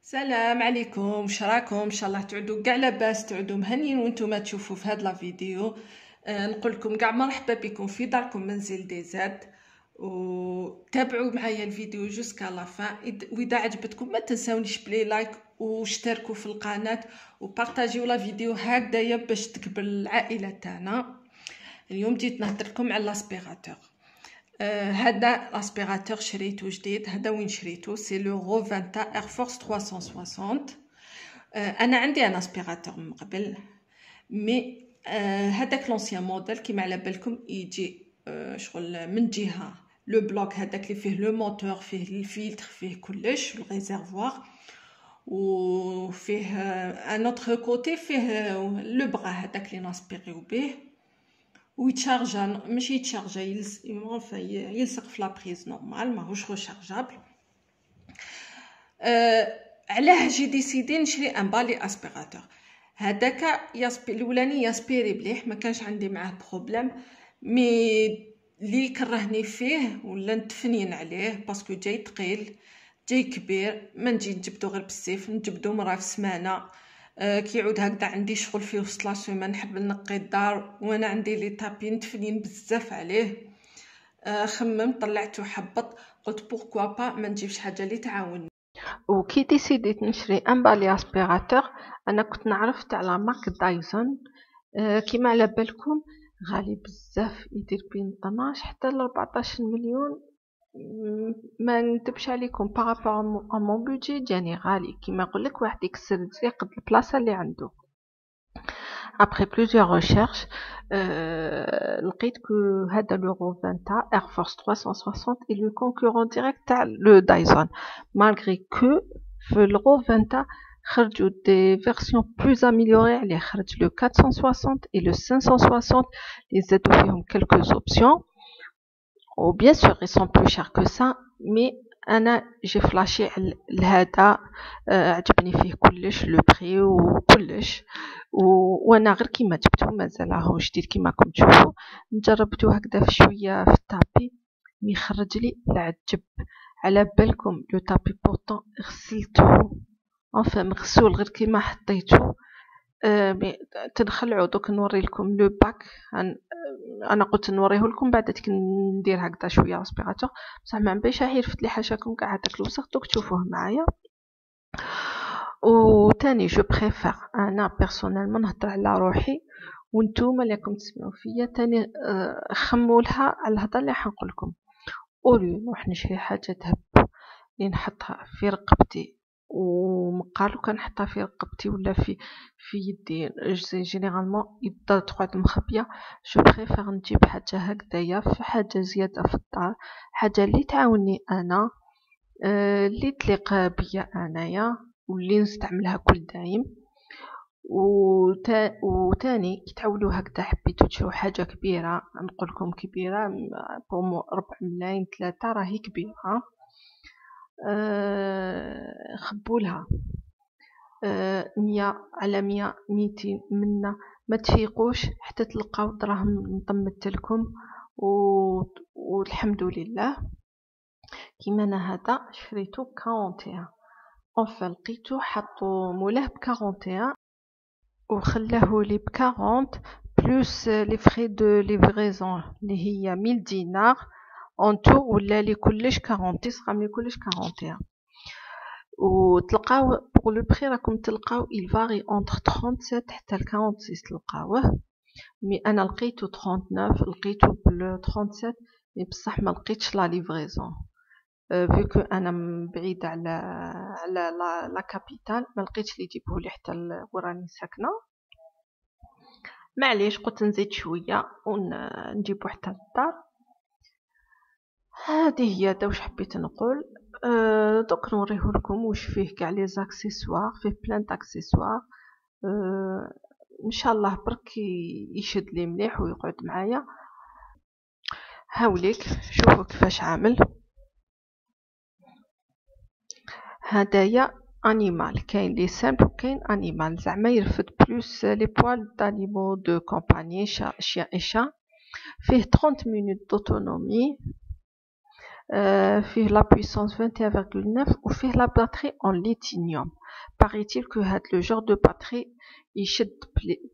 السلام عليكم، واش راكم؟ ان شاء الله تعودوا كاع لاباس، تعودوا مهنيين وانتم تشوفوا في هاد لا فيديو. نقول لكم كاع مرحبا بكم في داركم منزل دي زاد، وتابعوا معايا الفيديو جوسكا لا فان. واذا عجبتكم ما تنساونيش بلي لايك واشتركوا في القناه وبارطاجيو لا فيديو هكذايا باش تكبر العائله تاعنا. اليوم جيت نهضر لكم على لاسبيراتور. هذا لاسبيراتور شريته جديد. هذا وين شريته؟ سي لو روفانتا اير فورس 360. انا عندي ان اسبيراتور من قبل، مي هذاك لونسيان موديل كيما على بالكم يجي شغل من جهه لو بلوك هذاك اللي فيه لو موتور، فيه الفلتر، فيه كلش الريزرفوار، وفيه ان اوتر كوتي فيه لو بغا هذاك اللي ناسبيريو به، ويتشارجا ماشي يتشارجا يلصق في لابريز نورمال، ماهوش ريشارجابل. علاه جي ديسيدي نشري ان بالي اسبيراتور. هذاك الاولاني ياسبيري مليح، ما كانش عندي معاه بروبليم، مي اللي كرهني فيه ولا نتفنين عليه باسكو جاي ثقيل، جاي كبير. ما نجي نجبدو غير بالسيف، نجبدو مرة في سمانه. كيعود هكذا عندي شغل في وسط لا سيمين، نحب نقي الدار وانا عندي لي طابي نتفنين بزاف عليه. خممت طلعته حبط، قلت بوركوا با ما نجيبش حاجه اللي تعاوني. وكي ديسيديت نشري ان بالي اسبيراتور، انا كنت نعرف تاع لا مارك دايسون. كيما على بالكم غالي بزاف، يدير بين 12 حتى ل 14 مليون. ما نكذبش عليكم بارابور ا مون بودجي جاني غالي. كيما نقول لك واحد يكسر رزقي قد البلاصه اللي عنده. Après plusieurs recherches, لقيت كو هذا لو روفانتا اير فورس 360 est le concurrent direct تاع لو دايسون، malgré que في الروفانتا خرجوا دي فيرسيون بلوز اميليوري عليه. خرج لو 460 et le 560 اللي زادوا فيهم quelques options. و bien sûr ils sont plus chers que ça, mais انا جي فلاشي لهذا. عجبني فيه كلش لو بري وكلش، وانا غير كيما جبتو مازال راهو جديد كيما راكم تشوفوا. جربتو هكذا في شويه في الطابي، مي خرج لي العجب. على بالكم لو طابي بورطون غسلته، enfin مغسول غير كيما حطيتو. تنخلعوا دوك نوري لكم لو باك. انا قلت نوريه لكم بعد ندير هكذا شويه اسبيراتور، بصح ما نبيش يرفد لي حاشاكم كاع هذاك الوسخ. دوك تشوفوه معايا. وتاني جو بريفير انا بيرسونيلمون نهضر على روحي، وانتوما اللي راكم تسمعوا فيا تاني خموا لها على الهضره اللي حنقول لكم. اولي نروح نشري حاجه ذهب اللي نحطها في رقبتي، ومقالو كنحطها في رقبتي ولا في يدي جينيرالمون يبدا تقعد مخبيه. جو بريفير نجيب حاجه هكذايا، في حاجه زياده في الدار، حاجه اللي تعاوني انا، اللي تليق بيا انايا واللي نستعملها كل دايم. وتاني كي تعولوا هكذا حبيتو تشرو حاجه كبيره، نقول لكم كبيره بومو 4 ملايين 3 راهي كبيره، خبولها 100 على 100 200 منا ما تفيقوش حتى تلقاو دراهم نطمت لكم. والحمد لله كيما انا هذا شريتو 41، enfin لقيتو حطو مولاه ب 41 وخلاه لي ب 40 بلوس لي فري دو ليفريزون اللي هي 1000 دينار اون تو، ولا لي كلش 40 تسقام لي كلش 41. وتلقاو بوغ لو بري راكم تلقاو il varie entre 37 حتى ل 46 تلقاوه، مي انا لقيتو 39، لقيتو بال 37 مي بصح ما لقيتش لا ليفريزون. فيو كو انا بعيده على لا كابيتال، ما لقيتش لي يجيبوه لي حتى وراني ساكنه. معليش قلت نزيد شويه ونجيبو حتى للدار. هذه هي واش حبيت نقول. دوك نوريه لكم واش فيه كاع لي زاكسيسوار، فيه بلان داكسيسوار. ان شاء الله برك يشد لي مليح ويقعد معايا. هاوليك شوفوا كيفاش عامل. هدايا انيمال، كاين لي سامبل وكاين انيمال، زعما يرفد بلوس لي بوال دانيمو دو كومباني، شيا اي شا. فيه 30 مينوت دوتونومي. فيه لا بويسونس 21,9 وفيه لا باتري اون ليتينيوم. باغيتيل كو هاد لو جور دو باتري يشد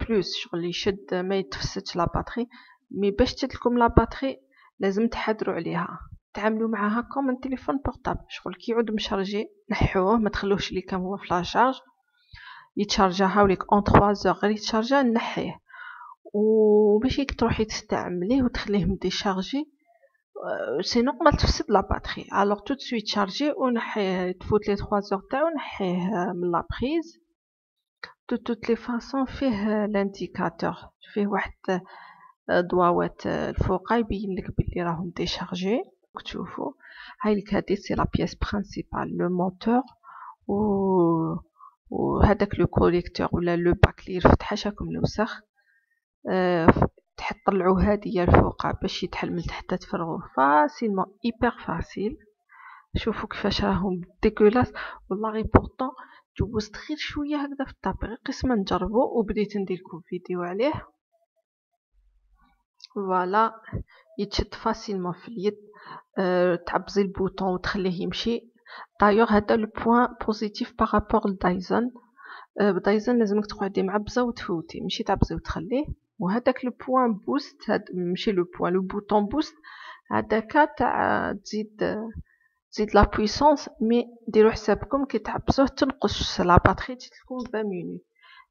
بلوس، شغل يشد ما يتفسدش لا باتري. مي باش تشدلكم لا باتري لازم تحضروا عليها، تعاملوا معاها كوم ان تليفون بورطابل، شغل كي يعود مشارجي نحوه، ما تخلوهش اللي كان هو في لاشارج يتشارجا هاوليك اون 3 زور غير يتشارجا نحيه. وباش تروحي تستعمليه وتخليه مديشارجي سي نورمال تفسد لا باتري. الوغ تو سويت شارجي ونحيه، تفوت لي 3 زور تاعو نحيه من لا بريز. دو توت لي فاصون فيه لانديكاتور، فيه واحد ضواوات الفوقا يبين لك بلي راهم ديشارجي. تشوفوا هاي لك هادي سي لا بيس برينسيپال لو موتور وهذاك لو كوليكتور ولا لو باك اللي يرفد حاشاكم الوسخ. طلعوا هادية الفوقا باش يتحل من تحت تفرغوه فاسيلمون، ايبر فاسيل. شوفوا كيفاش راهم ديكولاس. والله غير بورطون جوزت غير شويه هكذا في الطابق، غير قسما نجربو وبديت نديرلكم فيديو عليه. فوالا يتشد فاسيلمون في اليد. تعبزي البوطون وتخليه يمشي. دايوغ هذا لو بوين بوزيتيف بارابور لدايزن. بدايزن لازمك تقعدي معبزه وتفوتي، ماشي تعبزي وتخليه. وهذاك لو بوين بوست، هاد ماشي لو بوين، لو بوطون بوست هذاك تاع تزيد لا بويسونس. مي ديروا حسابكم كي تعبزوه تنقص لا باتري تجيلكم 20 مينوت.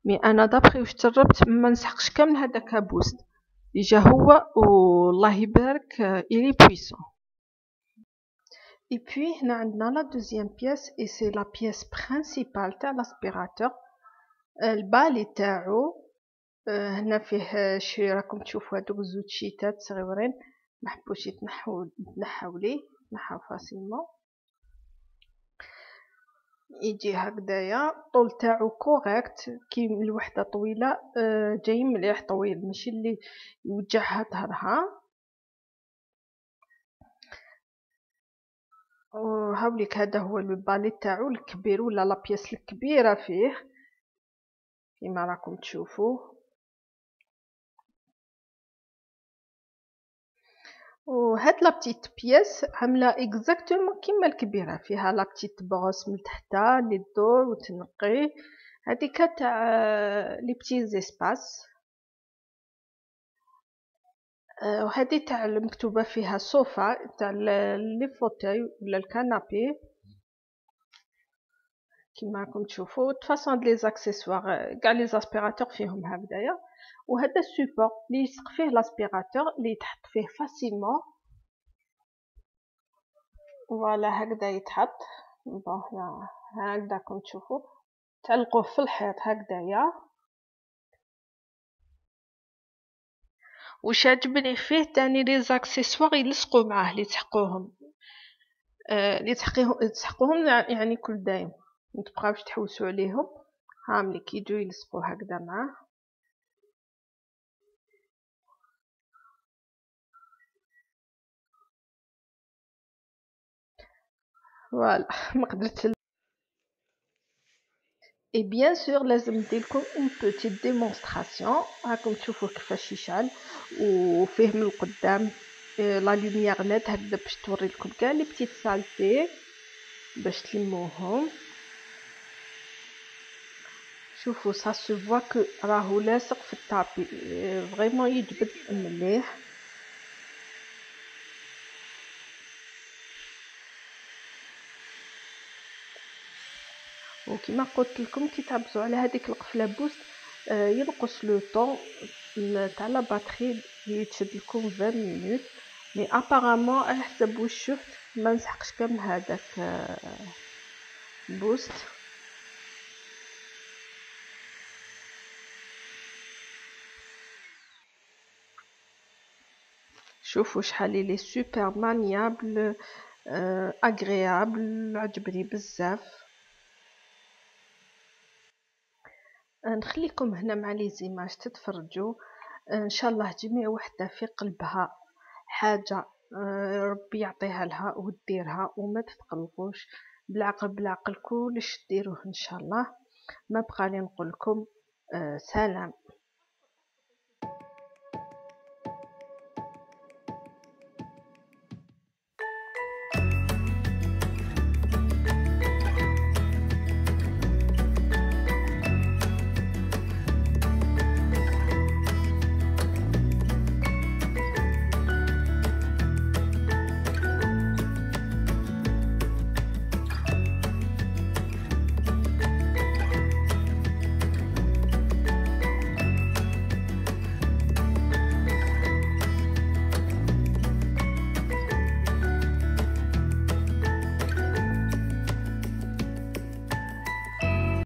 مي انا دابري واش جربت ما نسحقش كامل هذاك بوست ديجا هو، والله يبارك الي بويسون. اي بوي هنا عندنا لا دوزيام بياس اي سي لا بياس برينسيپال تاع لاسبيراتور. البالي تاعو هنا فيه شي راكم تشوفوا هادوك زوج شيتات صغيورين محبوش يتنحاو ليه، نحاو فاسيلمون. يجي هكذايا الطول تاعو كوريكت، كي الوحده طويله جاي مليح طويل، ماشي اللي يوجعها ظهرها. وهاوليك هذا هو البالي تاعو الكبير ولا لا بياس الكبيره فيه كيما راكم تشوفوا. وهاد لا بتيت بياس عامله اكزاكتومون كيما الكبيره، فيها لا بتيت بروس من تحتا اللي تدور وتنقي. هذيك تاع لي بتي زيسباس. وهذه تاع المكتوبه فيها صوفا تاع لي فوتاي ولا الكنابي كيما راكم تشوفوا. فاصون لي زاكسيسوار كاع لي زاسبيراتور فيهم هكذايا. وهذا السوبور اللي يلصق فيه لاسبيراتور اللي يتحط فيه فاسيلمون. فوالا هكذا يتحط. بون هكذا راكم تشوفوا تعلقوه في الحيط هكذايا. وش عجبني فيه تاني لي زاكسيسوار يلصقوا معاه، اللي تحقوهم اللي تسحقوهم يعني كل دايم متبقاوش تحوسوا عليهم. هاملي كيجو يلصقوا هكذا معاه. فوالا ما قدرت. اي بيان سور لازم نديرلكم اون بوتيت ديمونستراسيون. راكم تشوفوا كيفاش يشعل وفيه من القدام لا لوميير نيت هكذا باش توري لكم كاع لي بتيت سالتي باش تلموهم. شوفوا سا سو فوا كو راهو لاصق في الطابي، فريمون يجبد مليح. وكما قلت لكم كي تعبزوا على هذيك القفله بوست ينقص لو طون تاع لا باتري يتشد لكم 20 مينوت. مي ابارامون على حسب واش شفت ما نسحقش كامل هذاك بوست. شوفوا شحال لي سوبر مانيابل اغريابل، عجبني بزاف. نخليكم هنا مع لي زيماج تتفرجوا. ان شاء الله جميع وحده في قلبها حاجه ربي يعطيها لها وديرها وما تتقلقوش. بالعقل بالعقل كلش ديروه ان شاء الله. ما بقى لي نقول لكم سلام.